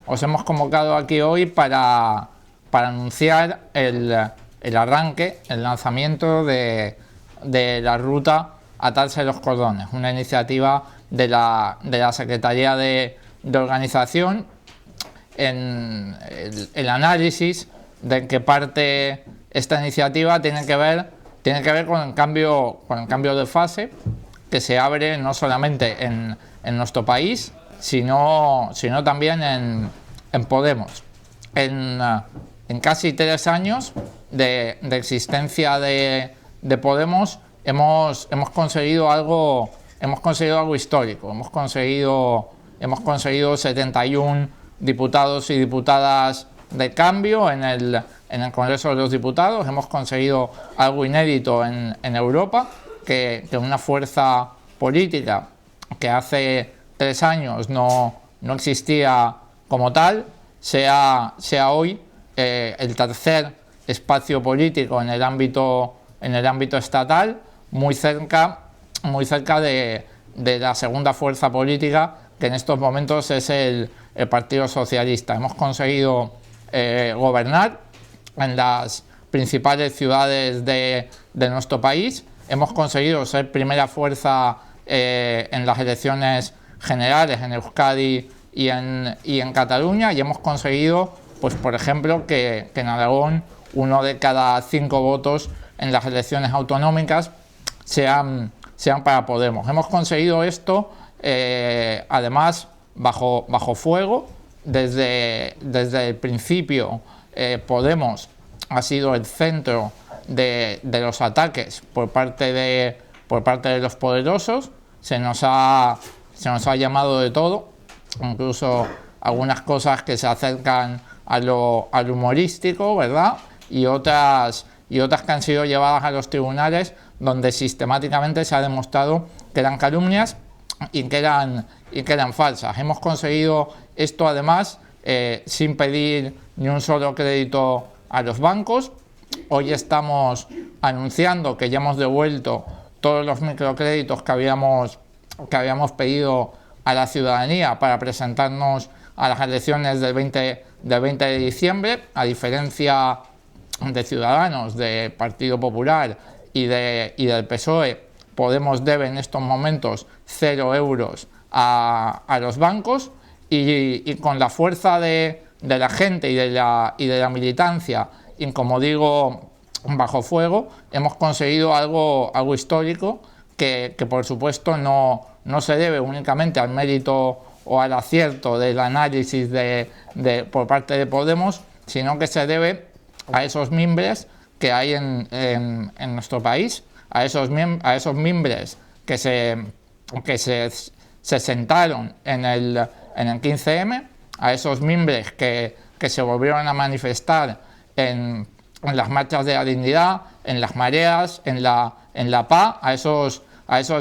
os hemos convocado aquí hoy para anunciar el arranque, el lanzamiento de la ruta Atarse los cordones, una iniciativa de la Secretaría de Organización. En el análisis de en qué parte esta iniciativa tiene que ver con el cambio de fase que se abre no solamente en nuestro país, sino también en Podemos. En casi 3 años de existencia de Podemos hemos conseguido algo histórico. Hemos conseguido 71 diputados y diputadas de cambio en el Congreso de los Diputados. Hemos conseguido algo inédito en Europa, que una fuerza política que hace 3 años no existía como tal, sea hoy el tercer espacio político en el ámbito estatal, muy cerca de la segunda fuerza política, que en estos momentos es el Partido Socialista. Hemos conseguido gobernar en las principales ciudades de nuestro país. Hemos conseguido ser primera fuerza en las elecciones generales en Euskadi y en Cataluña, y hemos conseguido, pues por ejemplo, que en Aragón 1 de cada 5 votos en las elecciones autonómicas sean para Podemos. Hemos conseguido esto además bajo fuego. Desde el principio Podemos ha sido el centro de los ataques por parte de los poderosos. Se nos ha llamado de todo, incluso algunas cosas que se acercan al humorístico, ¿verdad? Y otras que han sido llevadas a los tribunales, donde sistemáticamente se ha demostrado que eran calumnias y que eran falsas. Hemos conseguido esto además sin pedir ni un solo crédito a los bancos. Hoy estamos anunciando que ya hemos devuelto todos los microcréditos que habíamos pedido a la ciudadanía para presentarnos a las elecciones del 20 de diciembre, a diferencia de Ciudadanos, de Partido Popular y del PSOE. Podemos debe en estos momentos 0 euros a los bancos, y con la fuerza de la gente y de la militancia, y como digo, bajo fuego, hemos conseguido algo histórico que por supuesto no se debe únicamente al mérito o al acierto del análisis por parte de Podemos, sino que se debe a esos mimbres que hay en nuestro país, a esos mimbres que se sentaron en el 15M, a esos mimbres que se volvieron a manifestar en las marchas de la dignidad, en las mareas, en la PA, a esos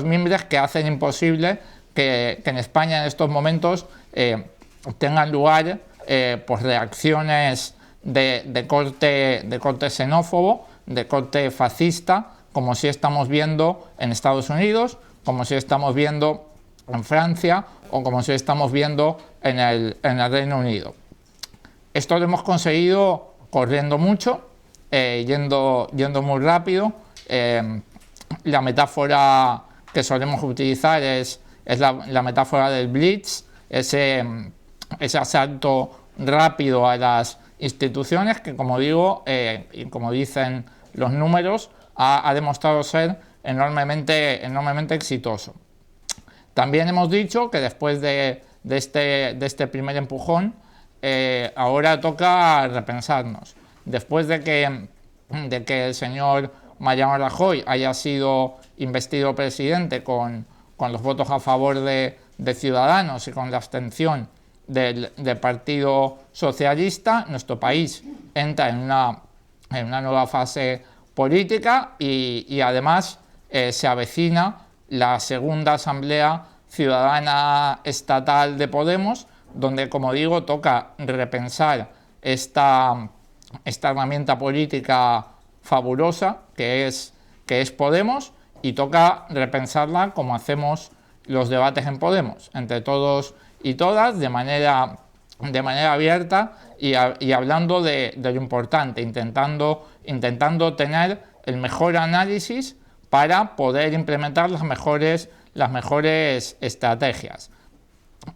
mimbres que hacen imposible que en España en estos momentos tengan lugar pues reacciones de corte xenófobo, de corte fascista, como si estamos viendo en Estados Unidos, como si estamos viendo en Francia o como si estamos viendo en el Reino Unido. Esto lo hemos conseguido corriendo mucho, yendo muy rápido. La metáfora que solemos utilizar es la metáfora del blitz, ese asalto rápido a las instituciones que, como digo, y como dicen los números, ha demostrado ser enormemente exitoso. También hemos dicho que después de este primer empujón, ahora toca repensarnos. Después de que el señor Mariano Rajoy haya sido investido presidente con los votos a favor de Ciudadanos y con la abstención del Partido Socialista, nuestro país entra en una nueva fase política y además se avecina la segunda Asamblea Ciudadana Estatal de Podemos, donde, como digo, toca repensar esta herramienta política fabulosa que es Podemos, y toca repensarla como hacemos los debates en Podemos, entre todos y todas, de manera de manera abierta y hablando de lo importante, intentando tener el mejor análisis para poder implementar las mejores estrategias.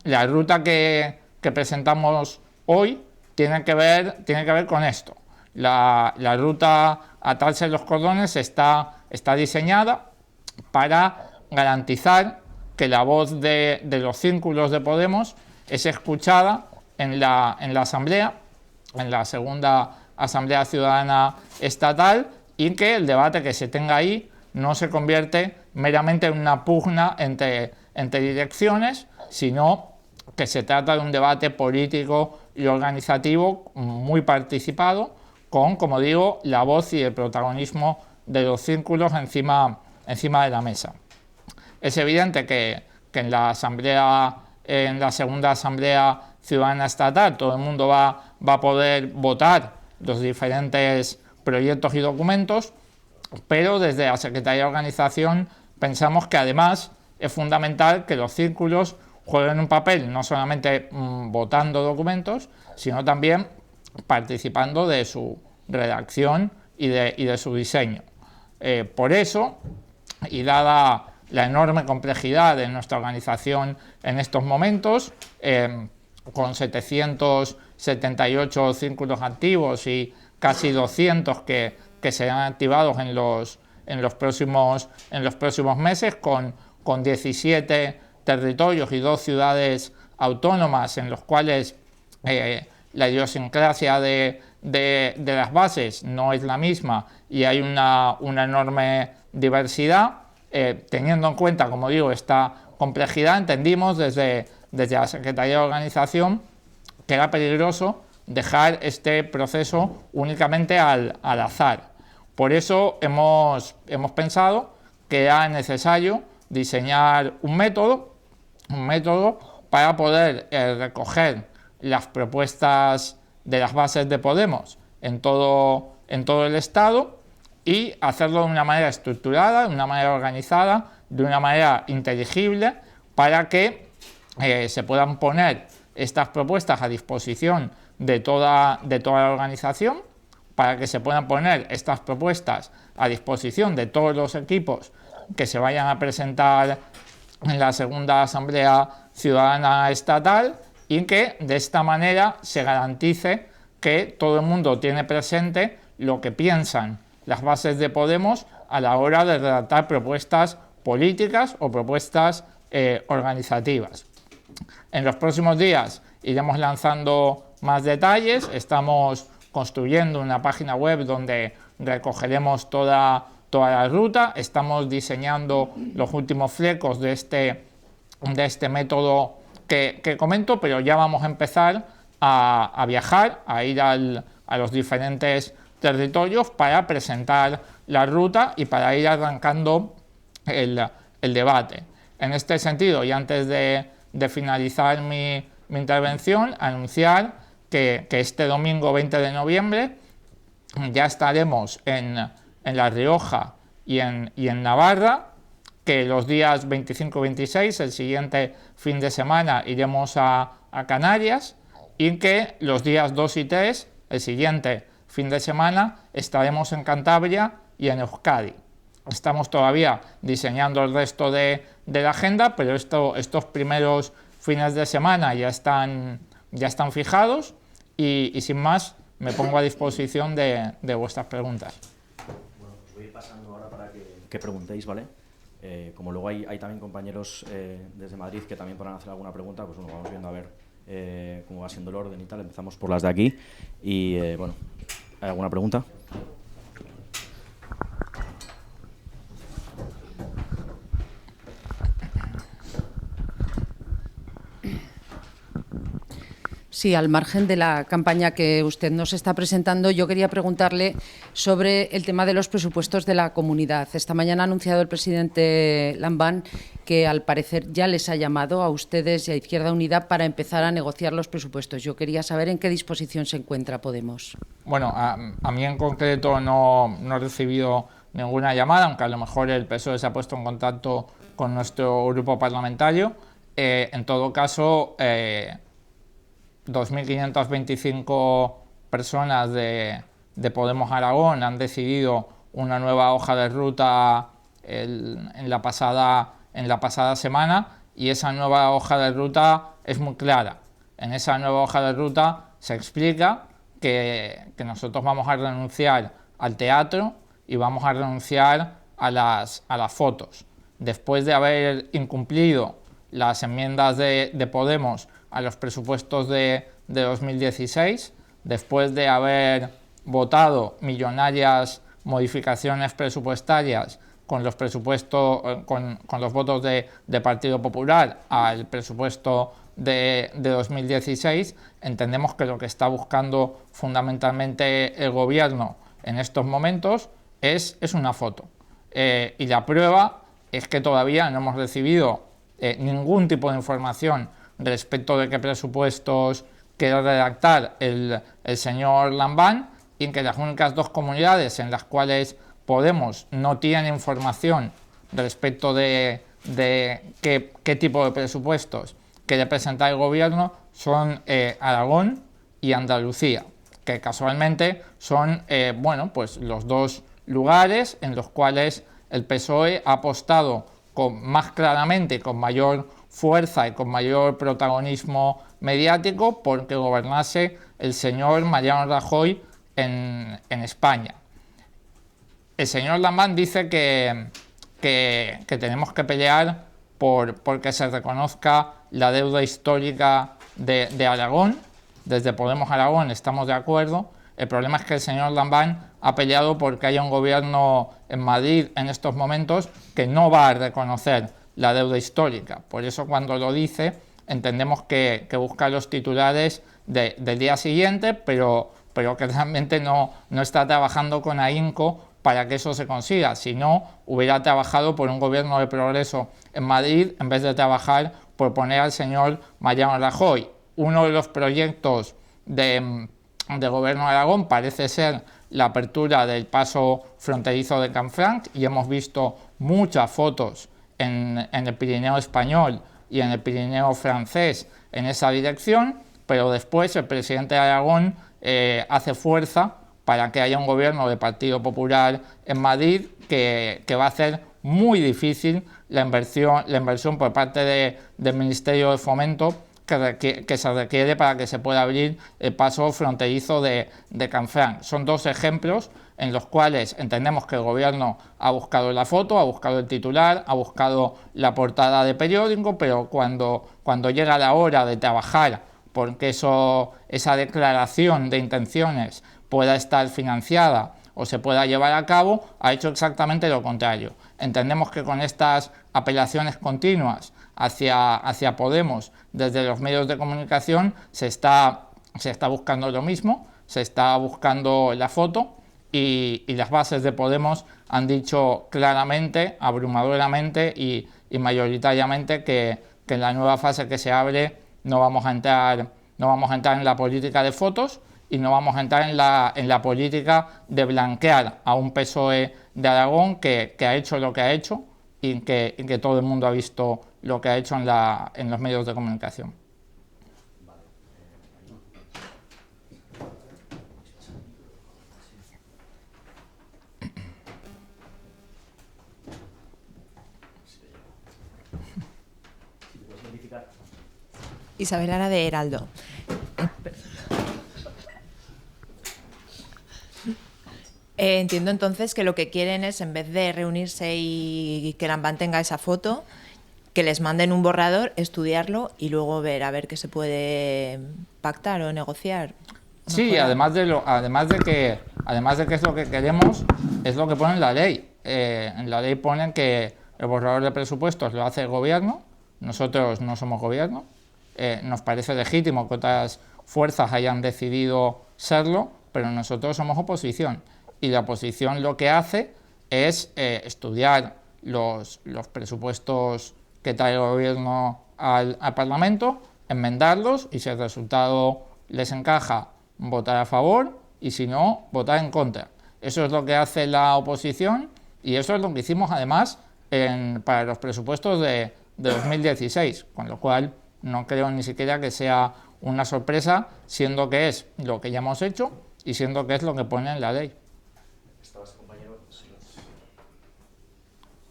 La ruta que presentamos hoy tiene que ver con esto. La ruta Atarse los cordones está diseñada para garantizar que la voz de los círculos de Podemos es escuchada en la Asamblea, en la segunda Asamblea Ciudadana Estatal, y que el debate que se tenga ahí no se convierte meramente en una pugna entre direcciones, sino que se trata de un debate político y organizativo muy participado, con, como digo, la voz y el protagonismo de los círculos encima de la mesa. Es evidente que en la segunda Asamblea Ciudadana Estatal todo el mundo va a poder votar los diferentes proyectos y documentos, pero desde la Secretaría de Organización pensamos que además es fundamental que los círculos jueguen un papel no solamente votando documentos, sino también participando de su redacción y de su diseño. Por eso, y dada la enorme complejidad de nuestra organización en estos momentos, con 778 círculos activos y casi 200 que serán activados en los próximos meses, con 17 territorios y 2 ciudades autónomas en los cuales la idiosincrasia de las bases no es la misma y hay una enorme diversidad. Teniendo en cuenta, como digo, esta complejidad, entendimos desde la Secretaría de Organización que era peligroso dejar este proceso únicamente al azar. Por eso hemos pensado que era necesario diseñar un método para poder recoger las propuestas de las bases de Podemos en todo el Estado y hacerlo de una manera estructurada, de una manera organizada, de una manera inteligible, para que se puedan poner estas propuestas a disposición de toda la organización, para que se puedan poner estas propuestas a disposición de todos los equipos que se vayan a presentar en la segunda Asamblea Ciudadana Estatal, y que de esta manera se garantice que todo el mundo tiene presente lo que piensan las bases de Podemos a la hora de redactar propuestas políticas o propuestas organizativas. En los próximos días iremos lanzando más detalles. Estamos construyendo una página web donde recogeremos toda la ruta. Estamos diseñando los últimos flecos de este método que comento, pero ya vamos a empezar a viajar, a ir a los diferentes territorios para presentar la ruta y para ir arrancando el debate. En este sentido, y antes de finalizar mi intervención, anunciar que este domingo 20 de noviembre ya estaremos en La Rioja y en Navarra, que los días 25 y 26, el siguiente fin de semana, iremos a Canarias, y que los días 2 y 3, el siguiente fin de semana, estaremos en Cantabria y en Euskadi. Estamos todavía diseñando el resto de la agenda, pero estos primeros fines de semana ya están fijados, y sin más me pongo a disposición de vuestras preguntas. Bueno, os voy a ir pasando ahora para que preguntéis, ¿vale? Como luego hay también compañeros desde Madrid que también podrán hacer alguna pregunta, pues bueno, vamos viendo a ver cómo va siendo el orden y tal. Empezamos por las de aquí y bueno, ¿hay alguna pregunta? Sí, al margen de la campaña que usted nos está presentando, yo quería preguntarle sobre el tema de los presupuestos de la comunidad. Esta mañana ha anunciado el presidente Lambán que al parecer ya les ha llamado a ustedes y a Izquierda Unida para empezar a negociar los presupuestos. Yo quería saber en qué disposición se encuentra Podemos. Bueno, a mí en concreto no he recibido ninguna llamada, aunque a lo mejor el PSOE se ha puesto en contacto con nuestro grupo parlamentario. En todo caso, 2.525 personas de Podemos Aragón han decidido una nueva hoja de ruta en la pasada semana, y esa nueva hoja de ruta es muy clara. En esa nueva hoja de ruta se explica que nosotros vamos a renunciar al teatro y vamos a renunciar a las fotos. Después de haber incumplido las enmiendas de Podemos a los presupuestos de 2016, después de haber votado millonarias modificaciones presupuestarias con los presupuestos, con los votos de Partido Popular al presupuesto de 2016, entendemos que lo que está buscando fundamentalmente el gobierno en estos momentos es una foto. Y la prueba es que todavía no hemos recibido ningún tipo de información respecto de qué presupuestos quiere redactar el señor Lambán, y en que las únicas dos comunidades en las cuales Podemos no tiene información respecto de qué tipo de presupuestos quiere presentar el gobierno son Aragón y Andalucía, que casualmente son pues los dos lugares en los cuales el PSOE ha apostado más claramente, con mayor fuerza y con mayor protagonismo mediático porque gobernase el señor Mariano Rajoy en España. El señor Lambán dice que tenemos que pelear porque se reconozca la deuda histórica de Aragón. Desde Podemos Aragón estamos de acuerdo. El problema es que el señor Lambán ha peleado porque haya un gobierno en Madrid en estos momentos que no va a reconocer la deuda histórica. Por eso, cuando lo dice, entendemos que busca los titulares del día siguiente, pero que realmente no está trabajando con ahínco para que eso se consiga. Si no, hubiera trabajado por un gobierno de progreso en Madrid en vez de trabajar por poner al señor Mariano Rajoy. Uno de los proyectos de gobierno de Aragón parece ser la apertura del paso fronterizo de Canfranc, y hemos visto muchas fotos en el Pirineo español y en el Pirineo francés en esa dirección, pero después el presidente de Aragón hace fuerza para que haya un gobierno de Partido Popular en Madrid que va a hacer muy difícil la inversión por parte del Ministerio de Fomento que se requiere para que se pueda abrir el paso fronterizo de Canfranc. Son dos ejemplos en los cuales entendemos que el gobierno ha buscado la foto, ha buscado el titular, ha buscado la portada de periódico, pero cuando llega la hora de trabajar porque esa declaración de intenciones pueda estar financiada o se pueda llevar a cabo, ha hecho exactamente lo contrario. Entendemos que con estas apelaciones continuas hacia Podemos desde los medios de comunicación se está buscando lo mismo, se está buscando la foto, y las bases de Podemos han dicho claramente, abrumadoramente y mayoritariamente que en la nueva fase que se abre no vamos a entrar en la política de fotos, y no vamos a entrar en la política de blanquear a un PSOE de Aragón que ha hecho lo que ha hecho y que todo el mundo ha visto lo que ha hecho en los medios de comunicación. Isabel Lara, de Heraldo. Entiendo entonces que lo que quieren es, en vez de reunirse y que Lambán tenga esa foto, que les manden un borrador, estudiarlo y luego ver a ver qué se puede pactar o negociar. Sí, además de que es lo que queremos, es lo que pone en la ley. En la ley ponen que el borrador de presupuestos lo hace el gobierno. Nosotros no somos gobierno. Nos parece legítimo que otras fuerzas hayan decidido serlo, pero nosotros somos oposición. Y la oposición lo que hace es estudiar los presupuestos que trae el gobierno al Parlamento, enmendarlos, y si el resultado les encaja, votar a favor, y si no, votar en contra. Eso es lo que hace la oposición, y eso es lo que hicimos además para los presupuestos de 2016, con lo cual no creo ni siquiera que sea una sorpresa, siendo que es lo que ya hemos hecho y siendo que es lo que pone en la ley.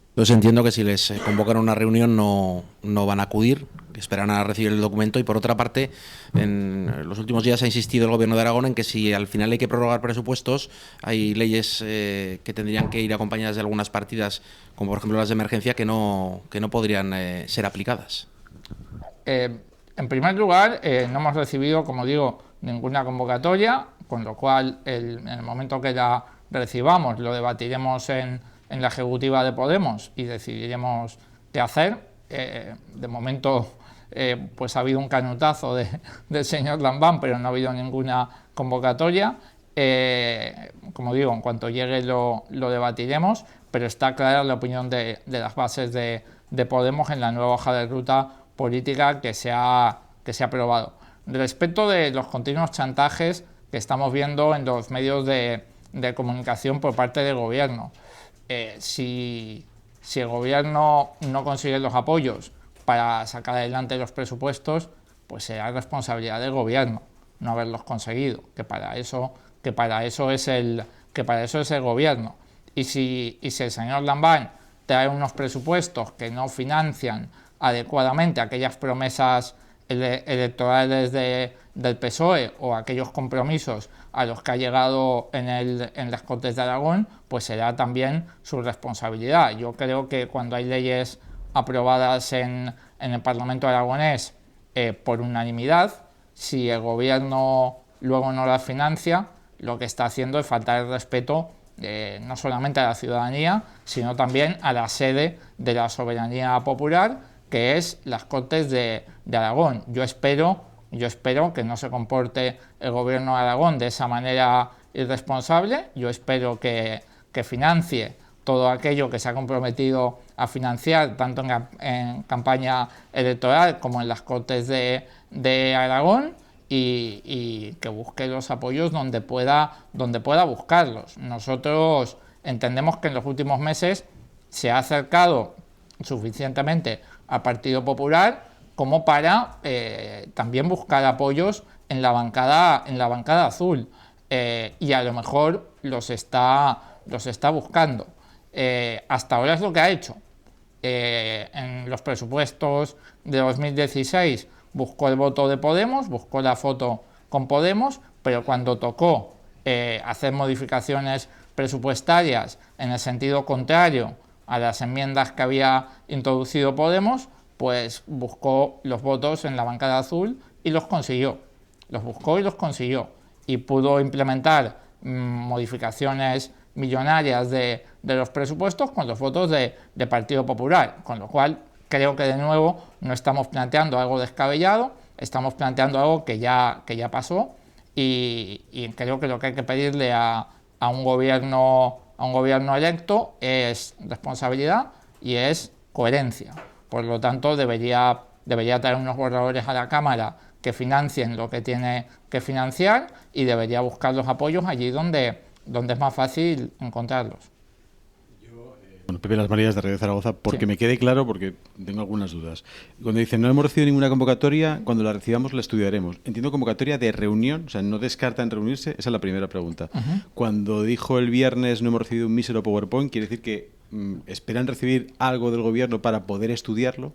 Entonces entiendo que si les convocan a una reunión no van a acudir, que esperan a recibir el documento. Y por otra parte, en los últimos días ha insistido el Gobierno de Aragón en que si al final hay que prorrogar presupuestos, hay leyes que tendrían que ir acompañadas de algunas partidas, como por ejemplo las de emergencia, que no podrían ser aplicadas. En primer lugar, no hemos recibido, como digo, ninguna convocatoria, con lo cual en el momento que la recibamos lo debatiremos en la ejecutiva de Podemos y decidiremos qué hacer. De momento pues ha habido un canutazo del señor Lambán, pero no ha habido ninguna convocatoria. Como digo, en cuanto llegue lo debatiremos, pero está clara la opinión de las bases de Podemos en la nueva hoja de ruta política que se ha aprobado. Respecto de los continuos chantajes que estamos viendo en los medios de comunicación por parte del Gobierno, si el Gobierno no consigue los apoyos para sacar adelante los presupuestos, pues será responsabilidad del Gobierno no haberlos conseguido, que para eso es el Gobierno. Y si el señor Lambán trae unos presupuestos que no financian adecuadamente aquellas promesas electorales del PSOE o aquellos compromisos a los que ha llegado en las Cortes de Aragón, pues será también su responsabilidad. Yo creo que cuando hay leyes aprobadas en el Parlamento aragonés por unanimidad, si el Gobierno luego no las financia, lo que está haciendo es faltar el respeto no solamente a la ciudadanía, sino también a la sede de la soberanía popular, que es las Cortes de Aragón. Yo espero que no se comporte el Gobierno de Aragón de esa manera irresponsable. Yo espero que financie todo aquello que se ha comprometido a financiar, tanto en campaña electoral como en las Cortes de Aragón, y que busque los apoyos donde pueda buscarlos. Nosotros entendemos que en los últimos meses se ha acercado suficientemente al Partido Popular como para también buscar apoyos en la bancada azul, y a lo mejor los está buscando. Hasta ahora es lo que ha hecho. En los presupuestos de 2016 buscó el voto de Podemos, buscó la foto con Podemos, pero cuando tocó hacer modificaciones presupuestarias en el sentido contrario a las enmiendas que había introducido Podemos, pues buscó los votos en la bancada azul y los consiguió. Los buscó y los consiguió. Y pudo implementar modificaciones millonarias de los presupuestos con los votos de Partido Popular, con lo cual creo que de nuevo no estamos planteando algo descabellado, estamos planteando algo que ya pasó, y creo que lo que hay que pedirle a un gobierno electo es responsabilidad y es coherencia. Por lo tanto, debería traer unos borradores a la Cámara que financien lo que tiene que financiar, y debería buscar los apoyos allí donde es más fácil encontrarlos. Bueno, Pepe Las Marías de Radio Zaragoza, porque Sí. me quede claro, porque tengo algunas dudas. Cuando dicen no hemos recibido ninguna convocatoria, cuando la recibamos la estudiaremos. Entiendo convocatoria de reunión, o sea, no descartan reunirse, esa es la primera pregunta. Cuando dijo el viernes no hemos recibido un mísero PowerPoint, ¿quiere decir que esperan recibir algo del Gobierno para poder estudiarlo?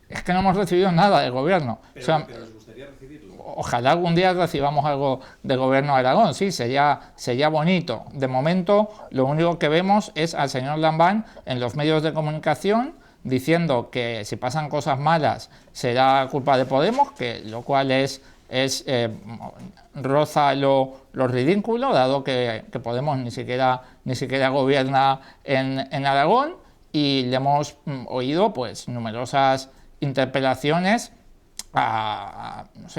Es que no hemos recibido nada del Gobierno. Pero ¿les gustaría recibirlo? Ojalá algún día recibamos algo del Gobierno de Aragón, sí, sería bonito. De momento, lo único que vemos es al señor Lambán en los medios de comunicación diciendo que si pasan cosas malas será culpa de Podemos, lo cual roza lo ridículo, dado que Podemos ni siquiera gobierna en Aragón, y le hemos oído pues numerosas interpelaciones no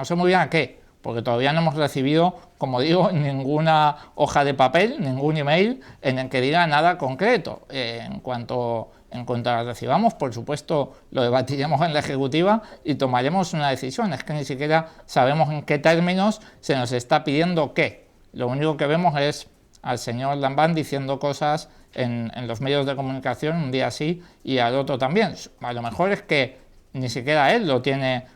sé muy bien a qué, porque todavía no hemos recibido, como digo, ninguna hoja de papel, ningún email en el que diga nada concreto. En cuanto la recibamos, por supuesto, lo debatiremos en la ejecutiva y tomaremos una decisión. Es que ni siquiera sabemos en qué términos se nos está pidiendo qué. Lo único que vemos es al señor Lambán diciendo cosas en los medios de comunicación un día sí y al otro también. A lo mejor es que ni siquiera él lo tiene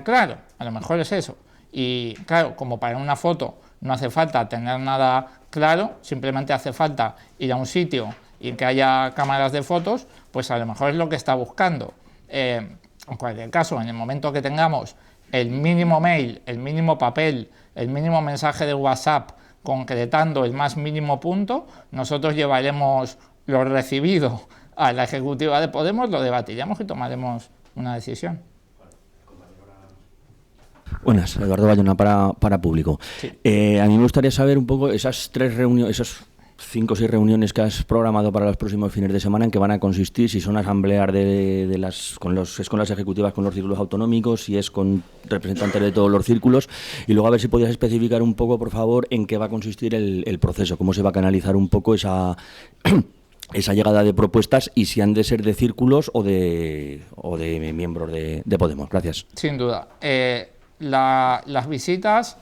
claro. a lo mejor es eso. Y claro, como para una foto no hace falta tener nada claro, simplemente hace falta ir a un sitio y que haya cámaras de fotos, pues a lo mejor es lo que está buscando. En cualquier caso, en el momento que tengamos el mínimo mail, el mínimo papel, el mínimo mensaje de WhatsApp concretando el más mínimo punto, nosotros llevaremos lo recibido a la ejecutiva de Podemos, lo debatiremos y tomaremos una decisión. Buenas, Eduardo Bayona para Público. Sí. A mí me gustaría saber un poco esas 3 reuniones, esas 5 o 6 reuniones que has programado para los próximos fines de semana, en qué van a consistir, si son asambleas con las ejecutivas, con los círculos autonómicos, si es con representantes de todos los círculos, y luego a ver si podías especificar un poco, por favor, en qué va a consistir el proceso, cómo se va a canalizar un poco esa llegada de propuestas y si han de ser de círculos o de miembros de Podemos. Gracias. Sin duda. Las visitas,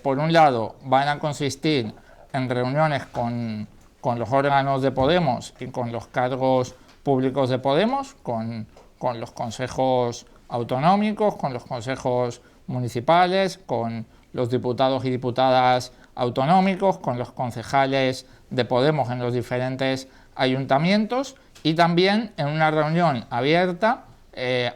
por un lado, van a consistir en reuniones con los órganos de Podemos y con los cargos públicos de Podemos, con los consejos autonómicos, con los consejos municipales, con los diputados y diputadas autonómicos, con los concejales de Podemos en los diferentes ayuntamientos, y también en una reunión abierta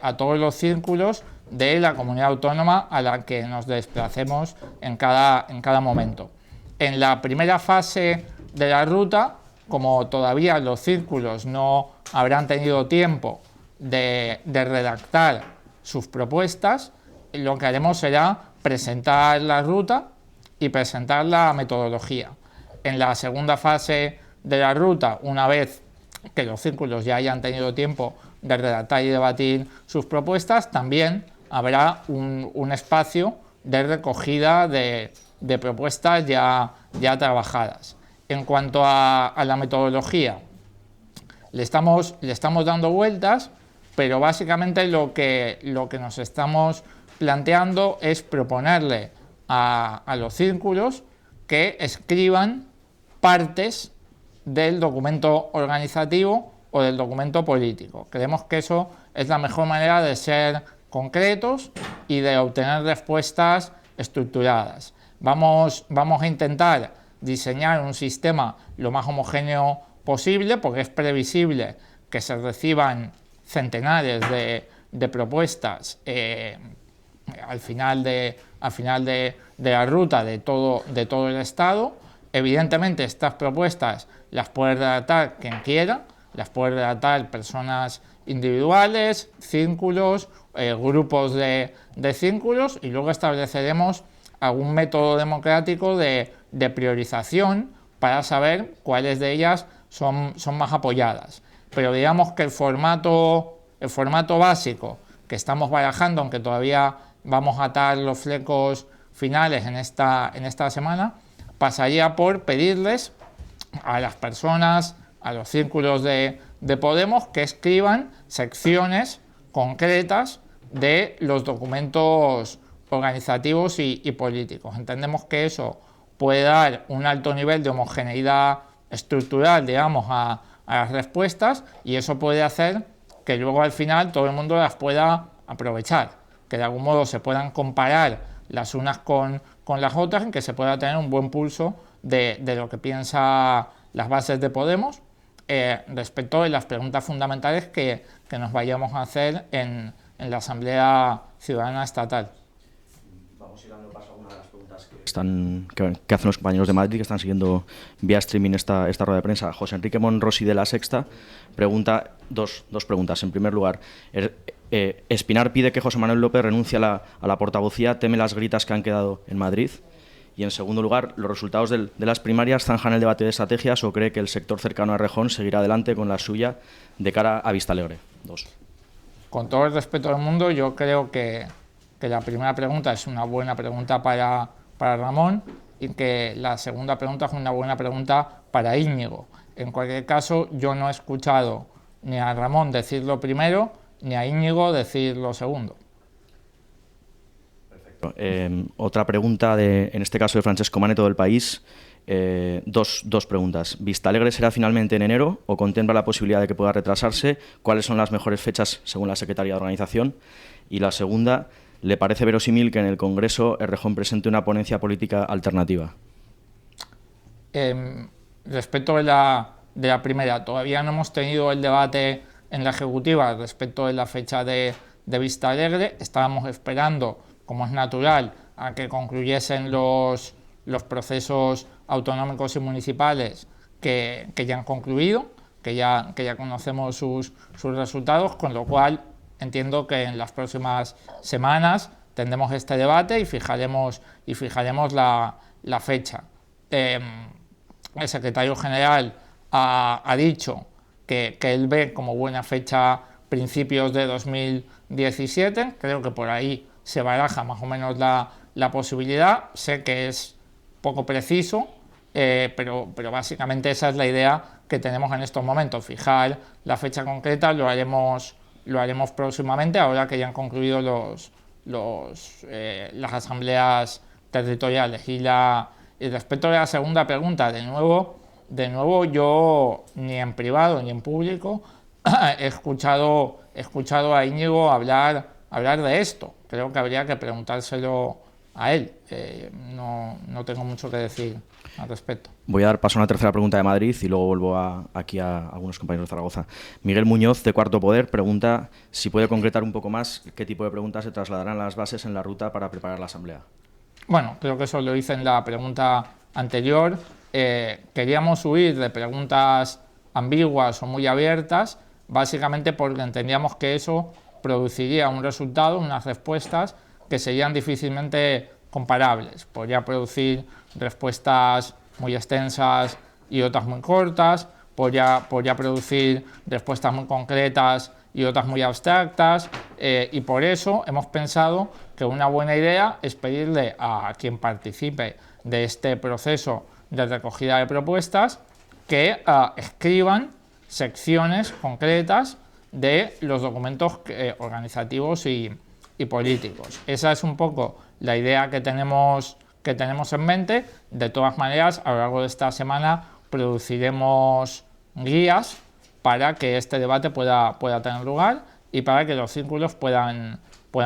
a todos los círculos de la comunidad autónoma a la que nos desplacemos en cada momento. En la primera fase de la ruta, como todavía los círculos no habrán tenido tiempo de redactar sus propuestas, lo que haremos será presentar la ruta y presentar la metodología. En la segunda fase de la ruta, una vez que los círculos ya hayan tenido tiempo de redactar y debatir sus propuestas, también habrá un espacio de recogida de propuestas ya trabajadas. En cuanto a la metodología, le estamos dando vueltas, pero básicamente lo que nos estamos planteando es proponerle a los círculos que escriban partes del documento organizativo o del documento político. Creemos que eso es la mejor manera de ser concretos y de obtener respuestas estructuradas. Vamos a intentar diseñar un sistema lo más homogéneo posible, porque es previsible que se reciban centenares de propuestas al final de la ruta de todo el Estado. Evidentemente, estas propuestas las puede redactar quien quiera, las puede redactar personas individuales, círculos, grupos de círculos, y luego estableceremos algún método democrático de priorización para saber cuáles de ellas son más apoyadas. Pero digamos que el formato básico que estamos barajando, aunque todavía vamos a atar los flecos finales en esta semana, pasaría por pedirles a las personas, a los círculos de Podemos, que escriban secciones concretas de los documentos organizativos y políticos. Entendemos que eso puede dar un alto nivel de homogeneidad estructural, digamos, a las respuestas, y eso puede hacer que luego al final todo el mundo las pueda aprovechar, que de algún modo se puedan comparar las unas con las otras, en que se pueda tener un buen pulso de lo que piensa las bases de Podemos respecto de las preguntas fundamentales que nos vayamos a hacer en la Asamblea Ciudadana Estatal. Vamos a ir dando paso a una de las preguntas que hacen los compañeros de Madrid, que están siguiendo vía streaming esta rueda de prensa. José Enrique Monrosi, de La Sexta, pregunta dos preguntas. En primer lugar, Espinar pide que José Manuel López renuncie a la portavocía, teme las gritas que han quedado en Madrid. Y en segundo lugar, ¿los resultados de las primarias zanjan el debate de estrategias o cree que el sector cercano a Errejón seguirá adelante con la suya de cara a Vistalegre? 2. Con todo el respeto del mundo, yo creo que la primera pregunta es una buena pregunta para Ramón, y que la segunda pregunta es una buena pregunta para Íñigo. En cualquier caso, yo no he escuchado ni a Ramón decir lo primero, ni a Íñigo decir lo segundo. Otra pregunta, en este caso de Francesco Maneto, del País. Dos preguntas. ¿Vistalegre será finalmente en enero o contempla la posibilidad de que pueda retrasarse? ¿Cuáles son las mejores fechas según la Secretaría de Organización? Y la segunda, ¿Le parece verosímil que en el Congreso Errejón presente una ponencia política alternativa? Respecto de la primera, todavía no hemos tenido el debate en la Ejecutiva respecto de la fecha de Vista Alegre. Estábamos esperando, como es natural, a que concluyesen los procesos autonómicos y municipales que ya han concluido, que ya conocemos sus resultados, con lo cual entiendo que en las próximas semanas tendremos este debate y fijaremos la fecha. El secretario general ha dicho que él ve como buena fecha principios de 2017, creo que por ahí se baraja más o menos la posibilidad. Sé que es poco preciso, pero básicamente esa es la idea que tenemos en estos momentos. Fijar la fecha concreta lo haremos próximamente, ahora que ya han concluido las asambleas territoriales. Y respecto a la segunda pregunta, de nuevo yo ni en privado ni en público he escuchado a Íñigo hablar de esto. Creo que habría que preguntárselo a él. No tengo mucho que decir al respecto. Voy a dar paso a una tercera pregunta de Madrid y luego vuelvo aquí a algunos compañeros de Zaragoza. Miguel Muñoz, de Cuarto Poder, pregunta si puede concretar un poco más qué tipo de preguntas se trasladarán a las bases en la ruta para preparar la asamblea. Bueno, creo que eso lo hice en la pregunta anterior. Queríamos huir de preguntas ambiguas o muy abiertas, básicamente porque entendíamos que eso produciría un resultado, unas respuestas que serían difícilmente comparables. Podría producir respuestas muy extensas y otras muy cortas, podría producir respuestas muy concretas y otras muy abstractas, y por eso hemos pensado que una buena idea es pedirle a quien participe de este proceso de recogida de propuestas que escriban secciones concretas de los documentos organizativos y políticos. Esa es un poco la idea que tenemos en mente. De todas maneras, a lo largo de esta semana produciremos guías para que este debate pueda tener lugar y para que los círculos puedan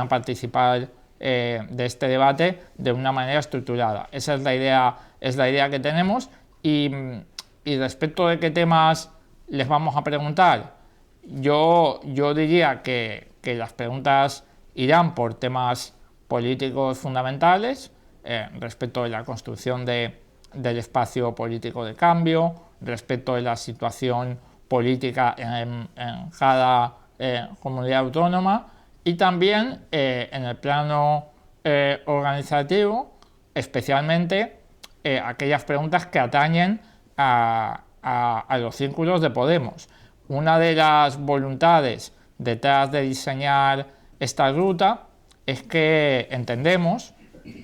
participar de este debate de una manera estructurada. Esa es la idea que tenemos. Y respecto de qué temas les vamos a preguntar, yo diría que las preguntas irán por temas políticos fundamentales, respecto de la construcción del espacio político de cambio, respecto de la situación política en cada comunidad autónoma, y también en el plano organizativo, especialmente aquellas preguntas que atañen a los círculos de Podemos. Una de las voluntades detrás de diseñar esta ruta es que entendemos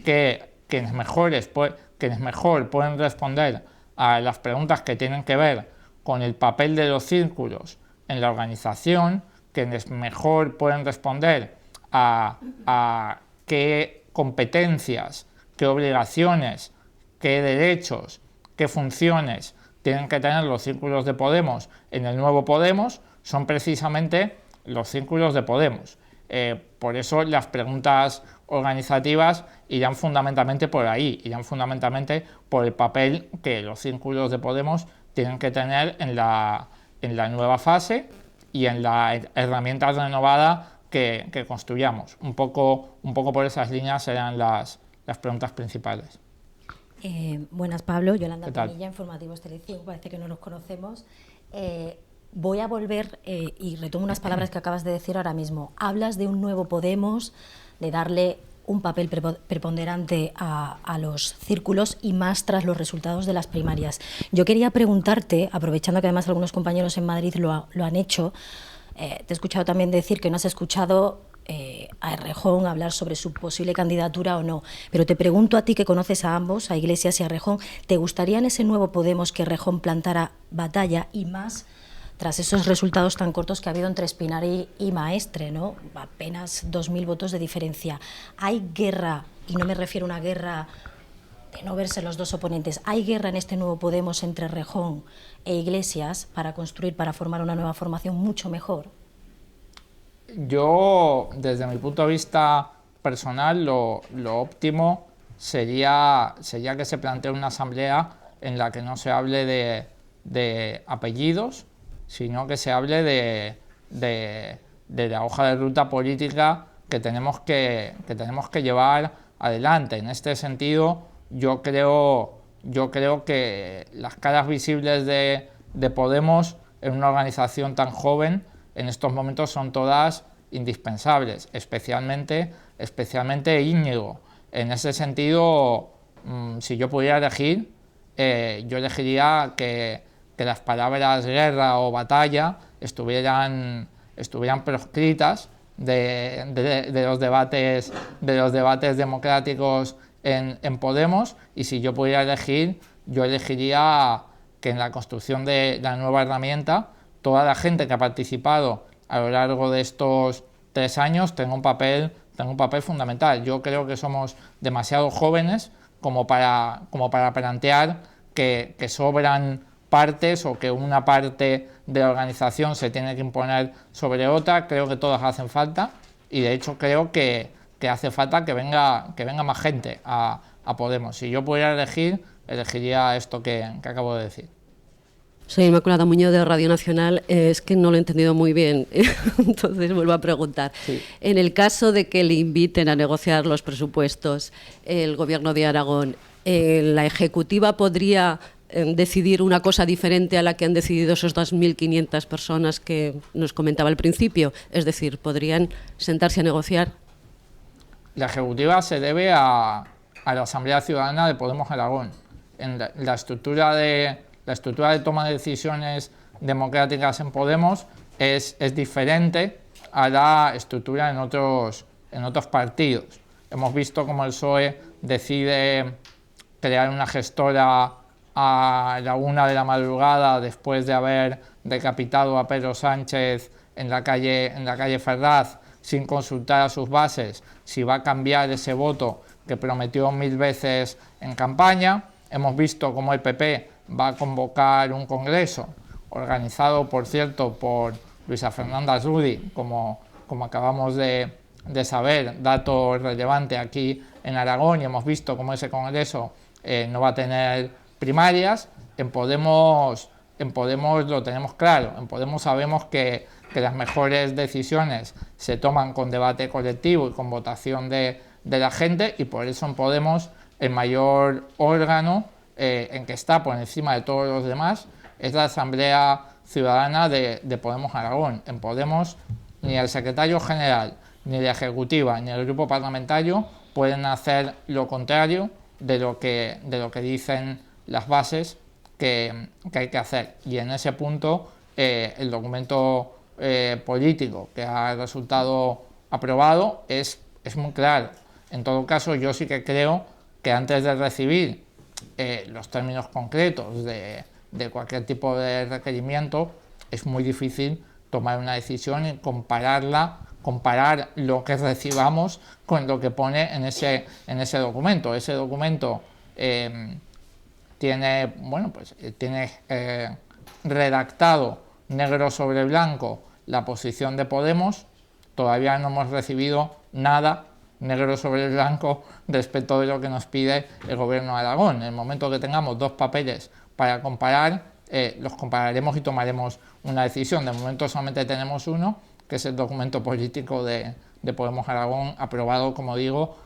que quienes mejor pueden responder a las preguntas que tienen que ver con el papel de los círculos en la organización, quienes mejor pueden responder a qué competencias, qué obligaciones, qué derechos, qué funciones tienen que tener los círculos de Podemos en el nuevo Podemos, son precisamente los círculos de Podemos. Por eso las preguntas organizativas irán fundamentalmente por ahí, irán fundamentalmente por el papel que los círculos de Podemos tienen que tener en la nueva fase y en la herramienta renovada que construyamos. Un poco por esas líneas serán las preguntas principales. Buenas, Pablo. Yolanda Pinilla, Informativos Telecinco. Parece que no nos conocemos. Voy a volver y retomo unas palabras que acabas de decir ahora mismo. Hablas de un nuevo Podemos, de darle un papel preponderante a los círculos y más tras los resultados de las primarias. Yo quería preguntarte, aprovechando que además algunos compañeros en Madrid lo han hecho, te he escuchado también decir que no has escuchado a Errejón hablar sobre su posible candidatura o no, pero te pregunto a ti, que conoces a ambos, a Iglesias y a Errejón, ¿te gustaría en ese nuevo Podemos que Errejón plantara batalla y más tras esos resultados tan cortos que ha habido entre Espinar y Maestre, ¿no? Apenas 2.000 votos de diferencia? ¿Hay guerra, y no me refiero a una guerra de no verse los dos oponentes, hay guerra en este nuevo Podemos entre Errejón e Iglesias para formar una nueva formación mucho mejor? Yo, desde mi punto de vista personal, lo óptimo sería que se plantee una asamblea en la que no se hable de apellidos, sino que se hable de la hoja de ruta política que tenemos que llevar adelante. En este sentido, yo creo que las caras visibles de Podemos en una organización tan joven en estos momentos son todas indispensables, especialmente Íñigo. En ese sentido, si yo pudiera elegir, yo elegiría que las palabras guerra o batalla estuvieran proscritas de los debates democráticos en Podemos, y si yo pudiera elegir, yo elegiría que en la construcción de la nueva herramienta toda la gente que ha participado a lo largo de estos 3 años tenga un papel fundamental. Yo creo que somos demasiado jóvenes como para plantear que sobran partes o que una parte de la organización se tiene que imponer sobre otra. Creo que todas hacen falta, y de hecho creo que hace falta que venga más gente a Podemos. Si yo pudiera elegir, elegiría esto que acabo de decir. Soy Inmaculada Muñoz de Radio Nacional. Es que no lo he entendido muy bien, entonces vuelvo a preguntar. Sí. En el caso de que le inviten a negociar los presupuestos el Gobierno de Aragón, ¿la Ejecutiva podría decidir una cosa diferente a la que han decidido esos 2.500 personas que nos comentaba al principio? Es decir, ¿podrían sentarse a negociar? La Ejecutiva se debe a la Asamblea Ciudadana de Podemos Aragón. En la estructura de toma de decisiones democráticas en Podemos es diferente a la estructura en otros partidos. Hemos visto cómo el PSOE decide crear una gestora a la 1 de la madrugada después de haber decapitado a Pedro Sánchez en la calle Ferraz, sin consultar a sus bases si va a cambiar ese voto que prometió 1000 veces en campaña. Hemos visto cómo el PP va a convocar un congreso organizado, por cierto, por Luisa Fernanda Rudi, como acabamos de saber, dato relevante aquí en Aragón, y hemos visto cómo ese congreso no va a tener primarias. En Podemos lo tenemos claro. En Podemos sabemos que las mejores decisiones se toman con debate colectivo y con votación de la gente, y por eso en Podemos el mayor órgano en que está por encima de todos los demás es la Asamblea Ciudadana de Podemos Aragón. En Podemos ni el secretario general, ni la Ejecutiva, ni el grupo parlamentario pueden hacer lo contrario de lo que dicen las bases que hay que hacer. Y en ese punto el documento político que ha resultado aprobado es muy claro. En todo caso, yo sí que creo que antes de recibir los términos concretos de cualquier tipo de requerimiento, es muy difícil tomar una decisión y comparar lo que recibamos con lo que pone en ese documento. Ese documento tiene redactado negro sobre blanco la posición de Podemos. Todavía no hemos recibido nada negro sobre blanco respecto de lo que nos pide el Gobierno de Aragón. En el momento que tengamos 2 papeles para comparar, los compararemos y tomaremos una decisión. De momento solamente tenemos uno, que es el documento político de Podemos Aragón, aprobado, como digo,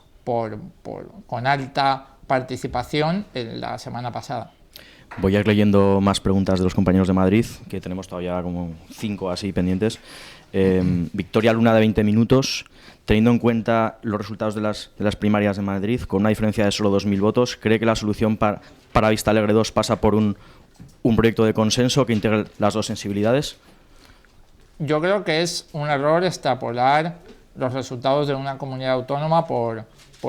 con alta participación la semana pasada. Voy a ir leyendo más preguntas de los compañeros de Madrid, que tenemos todavía como 5 así pendientes. Victoria Luna, de 20 minutos. Teniendo en cuenta los resultados de las primarias de Madrid, con una diferencia de solo 2.000 votos, ¿cree que la solución para Vista Alegre 2 pasa por un proyecto de consenso que integre las dos sensibilidades? Yo creo que es un error extrapolar los resultados de una comunidad autónoma, por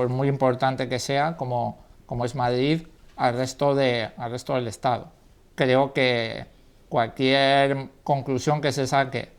muy importante que sea, como es Madrid, al resto del Estado. Creo que cualquier conclusión que se saque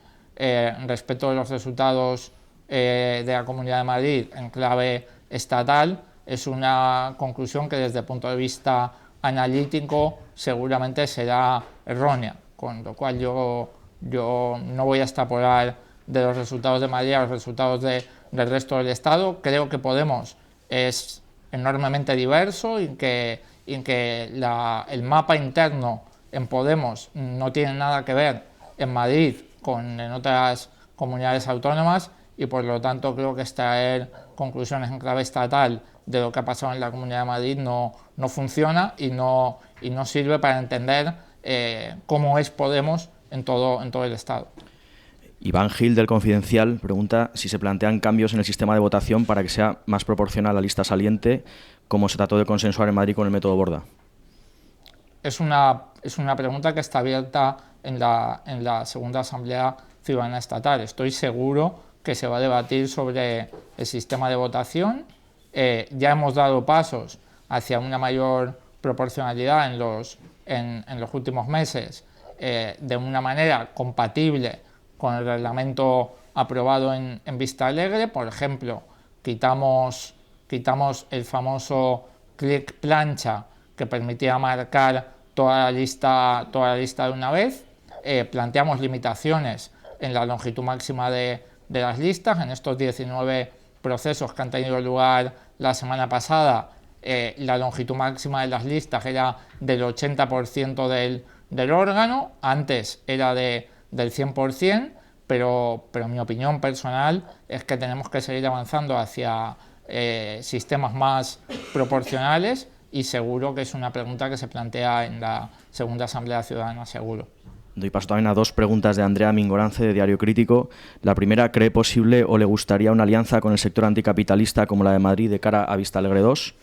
respecto de los resultados de la Comunidad de Madrid en clave estatal es una conclusión que desde el punto de vista analítico seguramente será errónea, con lo cual yo no voy a extrapolar de los resultados de Madrid a los resultados de del resto del Estado. Creo que Podemos es enormemente diverso y que el mapa interno en Podemos no tiene nada que ver en Madrid con en otras comunidades autónomas, y por lo tanto creo que extraer conclusiones en clave estatal de lo que ha pasado en la Comunidad de Madrid no funciona y no sirve para entender cómo es Podemos en todo el Estado. Iván Gil, del Confidencial, pregunta si se plantean cambios en el sistema de votación para que sea más proporcional la lista saliente, como se trató de consensuar en Madrid con el método Borda. Es una pregunta que está abierta en la segunda Asamblea Ciudadana Estatal. Estoy seguro que se va a debatir sobre el sistema de votación. Ya hemos dado pasos hacia una mayor proporcionalidad en los últimos meses, de una manera compatible con el reglamento aprobado en Vista Alegre. Por ejemplo, quitamos el famoso clic plancha que permitía marcar toda la lista de una vez. Planteamos limitaciones en la longitud máxima de las listas. En estos 19 procesos que han tenido lugar la semana pasada, la longitud máxima de las listas era del 80% del órgano, antes era del 100%, pero mi opinión personal es que tenemos que seguir avanzando hacia sistemas más proporcionales, y seguro que es una pregunta que se plantea en la segunda Asamblea Ciudadana, seguro. Doy paso también a dos preguntas de Andrea Mingorance, de Diario Crítico. La primera, ¿cree posible o le gustaría una alianza con el sector anticapitalista como la de Madrid de cara a Vista Alegre 2?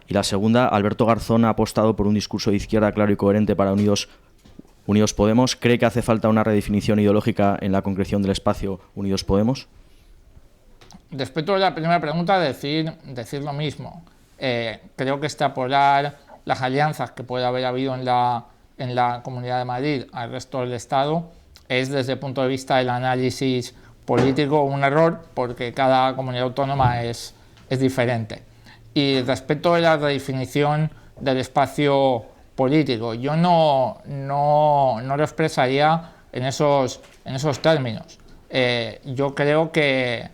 Y la segunda, Alberto Garzón ha apostado por un discurso de izquierda claro y coherente para Unidos Podemos. ¿Cree que hace falta una redefinición ideológica en la concreción del espacio Unidos Podemos? Respecto a la primera pregunta, decir lo mismo. Creo que extrapolar las alianzas que puede haber habido en la Comunidad de Madrid al resto del Estado es, desde el punto de vista del análisis político, un error, porque cada comunidad autónoma es diferente. Y respecto a la redefinición del espacio político, yo no lo expresaría en esos términos. Yo creo que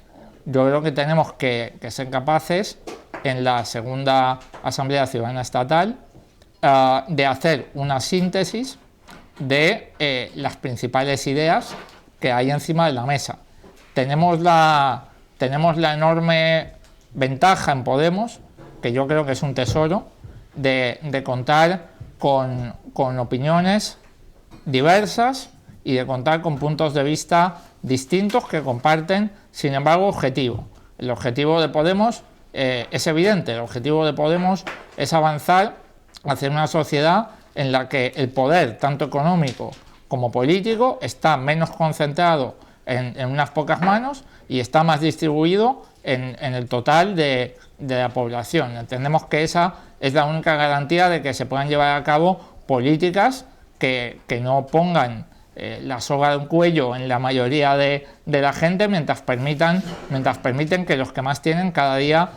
tenemos que ser capaces en la segunda Asamblea Ciudadana Estatal de hacer una síntesis de las principales ideas que hay encima de la mesa. Tenemos la enorme ventaja en Podemos, que yo creo que es un tesoro, de contar con opiniones diversas y de contar con puntos de vista distintos que comparten, sin embargo, objetivo. El objetivo de Podemos es evidente. El objetivo de Podemos es avanzar hacia una sociedad en la que el poder, tanto económico como político, está menos concentrado en unas pocas manos y está más distribuido en el total de la población. Entendemos que esa es la única garantía de que se puedan llevar a cabo políticas que no pongan la soga de un cuello en la mayoría de la gente, mientras permiten que los que más tienen cada día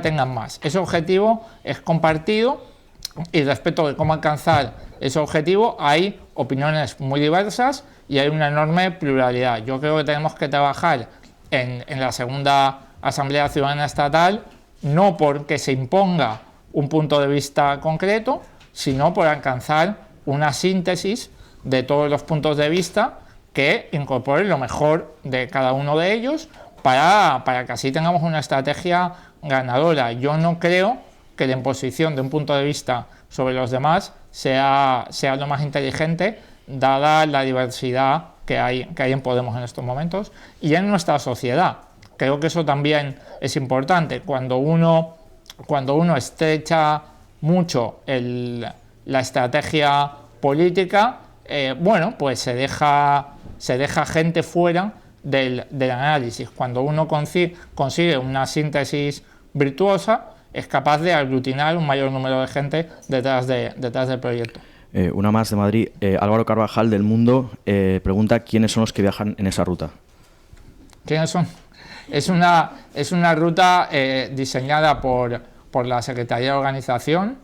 tengan más. Ese objetivo es compartido, y respecto de cómo alcanzar ese objetivo hay opiniones muy diversas y hay una enorme pluralidad. Yo creo que tenemos que trabajar en la segunda Asamblea Ciudadana Estatal, no porque se imponga un punto de vista concreto, sino por alcanzar una síntesis de todos los puntos de vista que incorporen lo mejor de cada uno de ellos para que así tengamos una estrategia ganadora. Yo no creo que la imposición de un punto de vista sobre los demás sea lo más inteligente, dada la diversidad que hay en Podemos en estos momentos y en nuestra sociedad. Creo que eso también es importante. Cuando uno estrecha mucho la estrategia política, pues se deja gente fuera del análisis. Cuando uno consigue una síntesis virtuosa, es capaz de aglutinar un mayor número de gente detrás del proyecto. Una más de Madrid. Álvaro Carvajal, del Mundo, pregunta quiénes son los que viajan en esa ruta. ¿Quiénes son? Es una ruta diseñada por la Secretaría de Organización,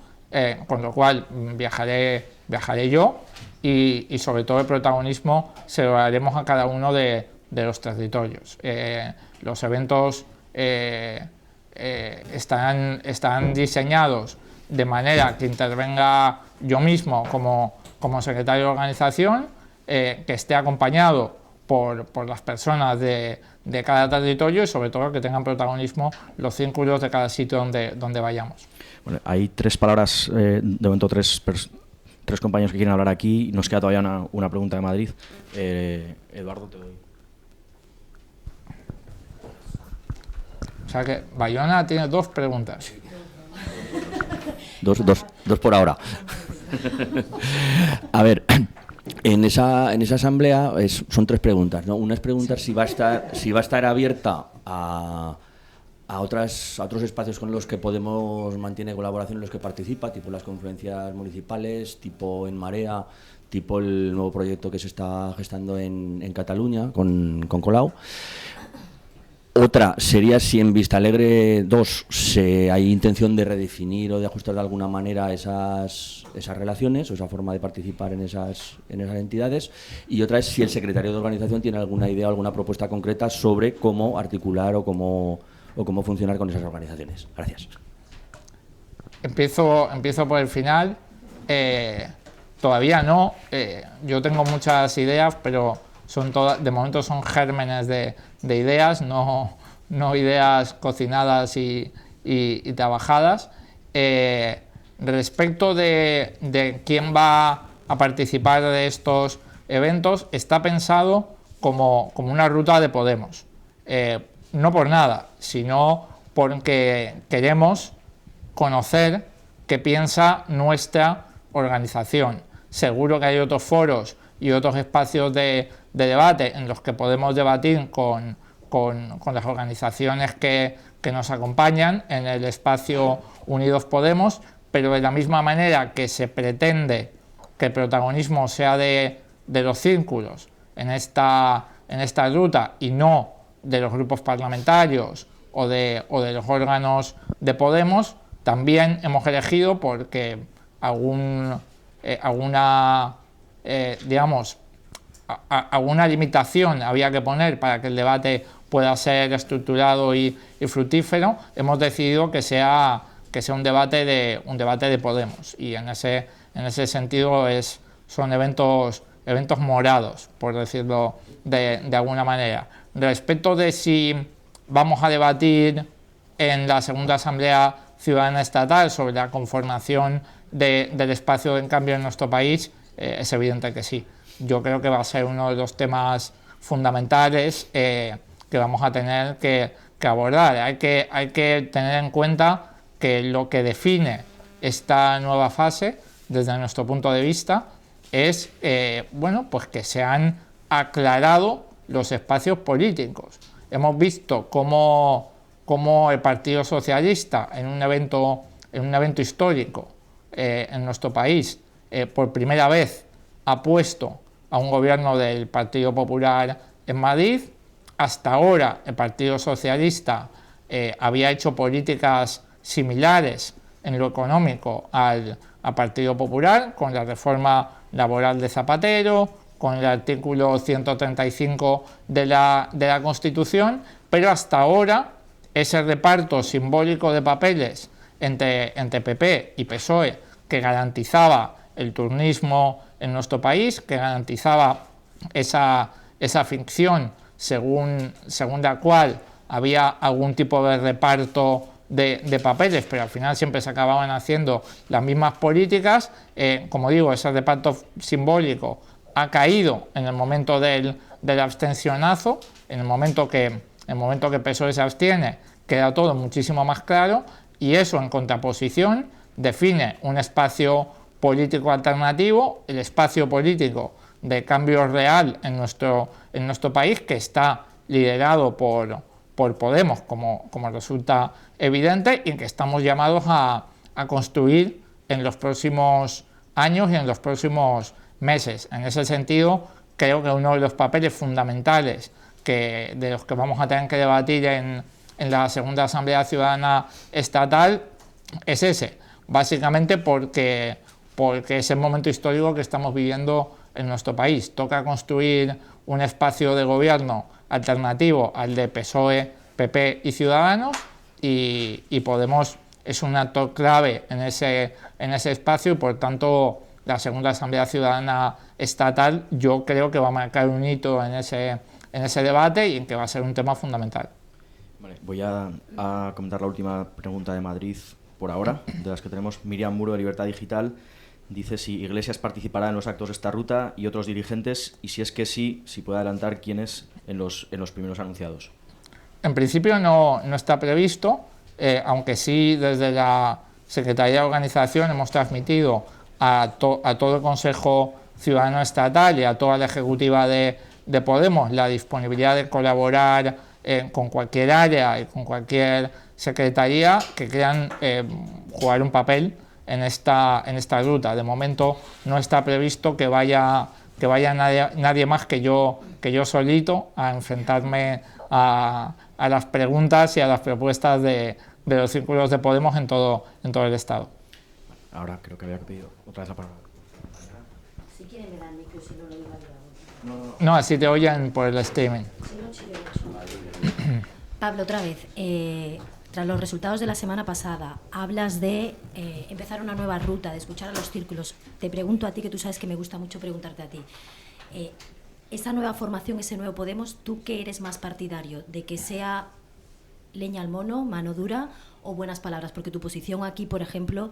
con lo cual viajaré yo y sobre todo el protagonismo se lo daremos a cada uno de los territorios. los eventos están diseñados de manera que intervenga yo mismo como secretario de organización, que esté acompañado por las personas de cada territorio y sobre todo que tengan protagonismo los círculos de cada sitio donde vayamos. Bueno, hay 3 palabras, de momento tres compañeros que quieren hablar aquí. Nos queda todavía una pregunta de Madrid. Eduardo, te doy. O sea que Bayona tiene 2 preguntas. Dos por ahora. A ver, en esa asamblea son 3 preguntas, ¿no? Una es preguntar si va a estar abierta a otros espacios con los que Podemos mantiene colaboración, en los que participa, tipo las conferencias municipales, tipo En Marea, tipo el nuevo proyecto que se está gestando en Cataluña con Colau. Otra sería si en Vistalegre 2 hay intención de redefinir o de ajustar de alguna manera esas relaciones o esa forma de participar en esas entidades. Y otra es si el secretario de organización tiene alguna idea o alguna propuesta concreta sobre cómo articular o cómo funcionar con esas organizaciones. Gracias. Empiezo por el final. Todavía no. Yo tengo muchas ideas, pero de momento son gérmenes de ideas, no ideas cocinadas y trabajadas. Respecto de quién va a participar de estos eventos, está pensado como una ruta de Podemos. No por nada, sino porque queremos conocer qué piensa nuestra organización. Seguro que hay otros foros y otros espacios de debate en los que podemos debatir con las organizaciones que nos acompañan en el espacio Unidos Podemos, pero de la misma manera que se pretende que el protagonismo sea de los círculos en esta ruta y no de los grupos parlamentarios o de los órganos de Podemos, también hemos elegido porque alguna limitación había que poner para que el debate pueda ser estructurado y fructífero. Hemos decidido que sea un debate de Podemos, y en ese sentido son eventos morados, por decirlo de alguna manera. Respecto de si vamos a debatir en la segunda Asamblea Ciudadana Estatal sobre la conformación del espacio de cambio en nuestro país, es evidente que sí. Yo creo que va a ser uno de los temas fundamentales que vamos a tener que abordar. Hay que tener en cuenta que lo que define esta nueva fase, desde nuestro punto de vista, es pues que se han aclarado los espacios políticos. Hemos visto cómo el Partido Socialista, en un evento histórico en nuestro país, por primera vez ha puesto a un gobierno del Partido Popular en Madrid. Hasta ahora el Partido Socialista había hecho políticas similares en lo económico al Partido Popular, con la reforma laboral de Zapatero, con el artículo 135 de la Constitución, pero hasta ahora ese reparto simbólico de papeles entre PP y PSOE, que garantizaba el turnismo en nuestro país, que garantizaba esa ficción según la cual había algún tipo de reparto de papeles, pero al final siempre se acababan haciendo las mismas políticas. Como digo, ese reparto simbólico ha caído en el momento del abstencionazo. En el momento que PSOE se abstiene, queda todo muchísimo más claro, y eso, en contraposición, define un espacio político alternativo, el espacio político de cambio real en nuestro país, que está liderado por Podemos, como resulta evidente, y que estamos llamados a construir en los próximos años y en los próximos meses. En ese sentido, creo que uno de los papeles fundamentales de los que vamos a tener que debatir en la segunda Asamblea Ciudadana Estatal es ese, básicamente porque es el momento histórico que estamos viviendo en nuestro país. Toca construir un espacio de gobierno alternativo al de PSOE, PP y Ciudadanos, y Podemos es un actor clave en ese espacio, y por tanto la segunda Asamblea Ciudadana Estatal yo creo que va a marcar un hito en ese debate y en que va a ser un tema fundamental. Vale, voy a comentar la última pregunta de Madrid por ahora, de las que tenemos. Miriam Muro, de Libertad Digital, dice si Iglesias participará en los actos de esta ruta y otros dirigentes, y si es que sí, si puede adelantar quiénes en los primeros anunciados. En principio no está previsto, aunque sí desde la Secretaría de Organización hemos transmitido a todo el Consejo Ciudadano Estatal y a toda la ejecutiva de Podemos la disponibilidad de colaborar con cualquier área y con cualquier secretaría que quieran jugar un papel en esta ruta. De momento no está previsto que vaya nadie más que yo solito a enfrentarme a las preguntas y a las propuestas de los círculos de Podemos en todo el Estado. Ahora creo que había pedido otra vez la palabra. Si quiere me da el micro, si no lo digo yo. No, así te oyen por el streaming. Pablo, otra vez, tras los resultados de la semana pasada, hablas de empezar una nueva ruta, de escuchar a los círculos. Te pregunto a ti, que tú sabes que me gusta mucho preguntarte a ti. Esa nueva formación, ese nuevo Podemos, ¿tú qué eres más partidario? ¿De que sea leña al mono, mano dura o buenas palabras? Porque tu posición aquí, por ejemplo,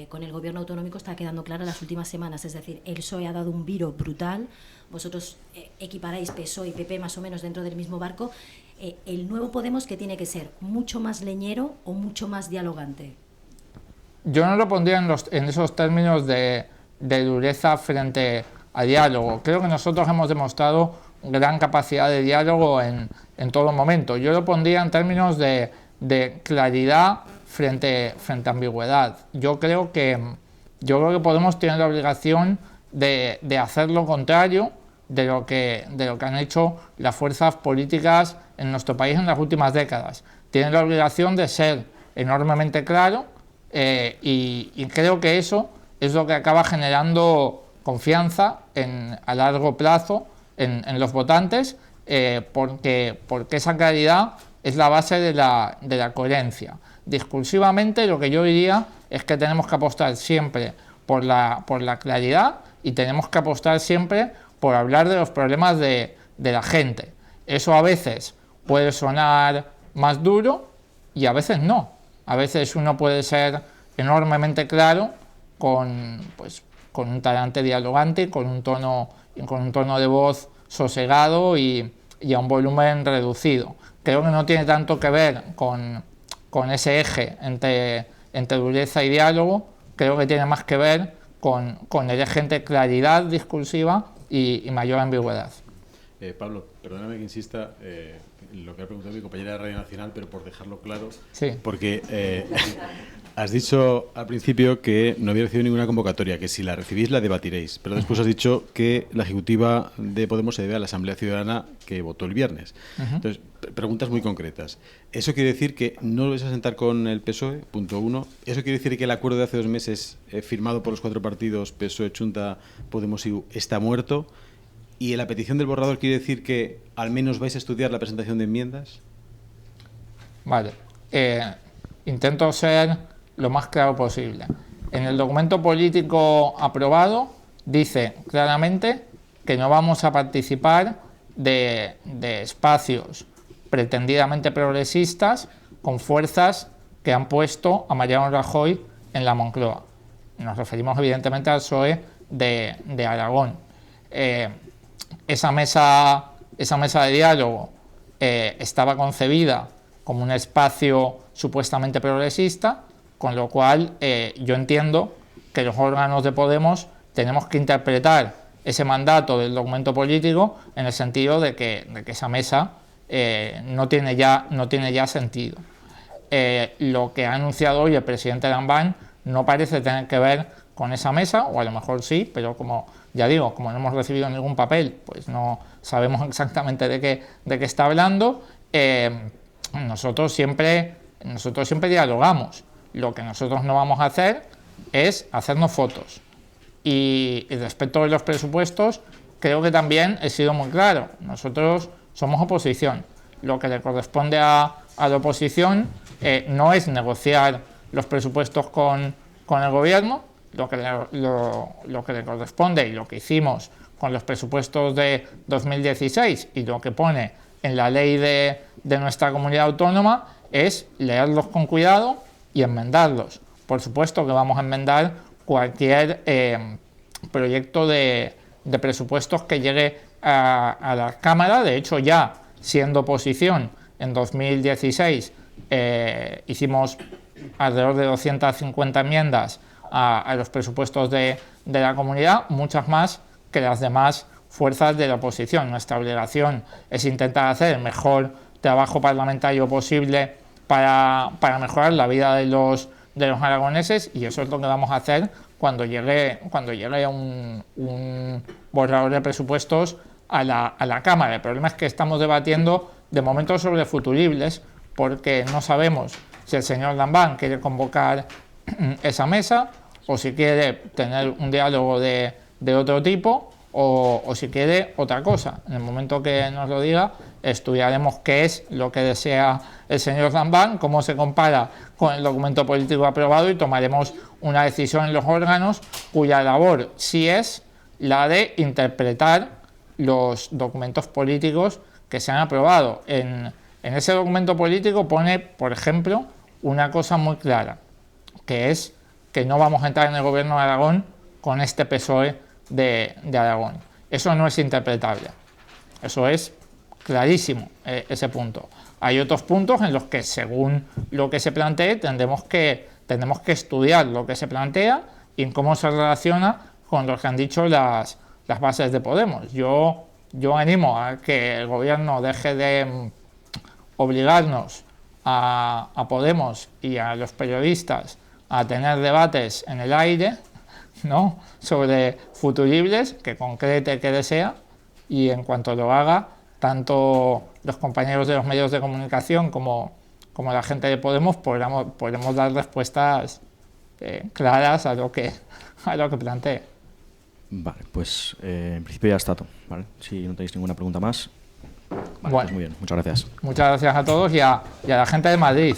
con el gobierno autonómico está quedando clara en las últimas semanas. Es decir, el PSOE ha dado un viro brutal. Vosotros equiparáis PSOE y PP más o menos dentro del mismo barco. ¿El nuevo Podemos qué tiene que ser? ¿Mucho más leñero o mucho más dialogante? Yo no lo pondría en esos términos de dureza frente a diálogo. Creo que nosotros hemos demostrado gran capacidad de diálogo en todo momento. Yo lo pondría en términos de claridad frente a ambigüedad. Yo creo que Podemos tener la obligación de hacer lo contrario de lo que han hecho las fuerzas políticas en nuestro país en las últimas décadas. Tienen la obligación de ser enormemente claro, y creo que eso es lo que acaba generando confianza a largo plazo en los votantes, porque esa claridad es la base de la coherencia. Discursivamente, lo que yo diría es que tenemos que apostar siempre por la claridad, y tenemos que apostar siempre por hablar de los problemas de la gente. Eso a veces puede sonar más duro y a veces no. A veces uno puede ser enormemente claro con un talante dialogante, con un tono de voz sosegado y a un volumen reducido. Creo que no tiene tanto que ver con ese eje entre dureza y diálogo. Creo que tiene más que ver con el eje entre claridad discursiva y mayor ambigüedad. Pablo, perdóname que insista en lo que ha preguntado mi compañera de Radio Nacional, pero por dejarlo claro, sí. Porque has dicho al principio que no había recibido ninguna convocatoria, que si la recibís la debatiréis, pero después has dicho que la ejecutiva de Podemos se debe a la Asamblea Ciudadana que votó el viernes. Entonces, preguntas muy concretas. ¿Eso quiere decir que no lo vais a sentar con el PSOE? Punto 1. ¿Eso quiere decir que el acuerdo de hace 2 meses firmado por los 4 partidos, PSOE, Chunta, Podemos y está muerto? ¿Y la petición del borrador quiere decir que al menos vais a estudiar la presentación de enmiendas? Vale. Intento ser lo más claro posible. En el documento político aprobado dice claramente que no vamos a participar de espacios pretendidamente progresistas con fuerzas que han puesto a Mariano Rajoy en la Moncloa. Nos referimos evidentemente al PSOE de Aragón. Esa mesa de diálogo estaba concebida como un espacio supuestamente progresista, con lo cual yo entiendo que los órganos de Podemos tenemos que interpretar ese mandato del documento político en el sentido de que esa mesa no tiene ya sentido. Lo que ha anunciado hoy el presidente Lambán no parece tener que ver con esa mesa, o a lo mejor sí, pero como ya digo, como no hemos recibido ningún papel, pues no sabemos exactamente de qué está hablando. Nosotros siempre dialogamos. Lo que nosotros no vamos a hacer es hacernos fotos. Y respecto de los presupuestos, creo que también he sido muy claro. Nosotros somos oposición. Lo que le corresponde a la oposición no es negociar los presupuestos con el gobierno. Lo que le corresponde y lo que hicimos con los presupuestos de 2016 y lo que pone en la ley de nuestra comunidad autónoma es leerlos con cuidado y enmendarlos. Por supuesto que vamos a enmendar cualquier proyecto de presupuestos que llegue a la Cámara. De hecho, ya siendo oposición en 2016 hicimos alrededor de 250 enmiendas a los presupuestos de la comunidad, muchas más que las demás fuerzas de la oposición. Nuestra obligación es intentar hacer el mejor trabajo parlamentario posible para mejorar la vida de los aragoneses, y eso es lo que vamos a hacer cuando llegue un borrador de presupuestos a la Cámara. El problema es que estamos debatiendo de momento sobre futuribles, porque no sabemos si el señor Lambán quiere convocar esa mesa o si quiere tener un diálogo de otro tipo o si quiere otra cosa. En el momento que nos lo diga, estudiaremos qué es lo que desea el señor Lambán, cómo se compara con el documento político aprobado, y tomaremos una decisión en los órganos cuya labor sí es la de interpretar los documentos políticos que se han aprobado. En ese documento político pone, por ejemplo, una cosa muy clara, que es que no vamos a entrar en el gobierno de Aragón con este PSOE de Aragón. Eso no es interpretable. Eso es clarísimo, ese punto. Hay otros puntos en los que, según lo que se plantee, tendremos que estudiar lo que se plantea y en cómo se relaciona con lo que han dicho las bases de Podemos. Yo animo a que el gobierno deje de obligarnos a Podemos y a los periodistas a tener debates en el aire, ¿no?, sobre futuribles, que concrete que desea, y en cuanto lo haga, tanto los compañeros de los medios de comunicación como la gente de Podemos podremos dar respuestas claras a lo que plantee. Vale, pues en principio ya está todo, ¿vale? Si no tenéis ninguna pregunta más. Vale, bueno, pues muy bien, muchas gracias. Muchas gracias a todos y a la gente de Madrid.